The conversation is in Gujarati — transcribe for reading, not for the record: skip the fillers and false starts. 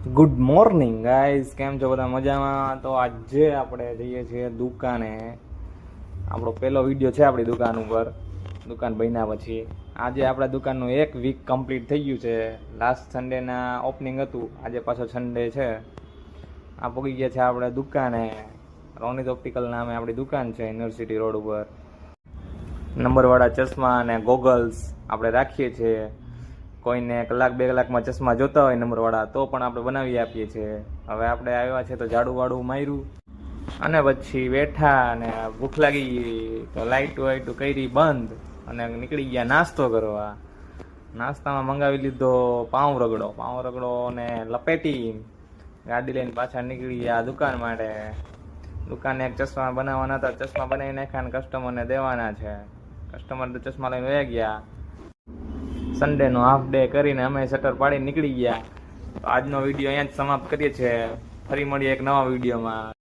ગુડ મોર્નિંગ ગાઈઝ, કેમ છો બધા? મજામાં? તો આજે આપણે જઈએ છીએ દુકાને. આપણો પહેલો વિડીયો છે આપણી દુકાન ઉપર, દુકાન બન્યા પછી. આજે આપણા દુકાનનું 1 વીક કમ્પ્લીટ થઈ ગયું છે. લાસ્ટ સન્ડેના ઓપનિંગ હતું, આજે પાછો સન્ડે છે. આ પહોંચી ગયા છે આપણે દુકાને. રોનિત ઓપ્ટિકલ નામે આપણી દુકાન છે, યુનિવર્સિટી રોડ ઉપર. નંબરવાળા ચશ્મા અને ગોગલ્સ આપણે રાખીએ છીએ. કોઈને કલાક 2 કલાકમાં ચશ્મા જોતા હોય નંબરવાળા, તો પણ આપણે બનાવી આપીએ છીએ. હવે આપણે આવ્યા છે તો ઝાડુ વાડું માર્યું અને પછી બેઠા અને ભૂખ લાગી ગઈ તો લાઇટ વાઇટ કરી બંધ અને નીકળી ગયા નાસ્તો કરવા. નાસ્તામાં મંગાવી લીધો પાઉં રગડો ને લપેટી ગાડી લઈને પાછા નીકળી ગયા દુકાન માટે. દુકાને એક ચશ્મા બનાવવાના હતા, ચશ્મા બનાવી નાખ્યા અને કસ્ટમરને દેવાના છે. કસ્ટમર તો ચશ્મા લઈને વયા ગયા. સન્ડેનો હાફ ડે કરીને અમે શટર પાડી નીકળી ગયા. તો આજનો વિડીયો અહીંયા જ સમાપ્ત કરીએ છીએ. ફરી મળીએ એક નવા વિડીયોમાં.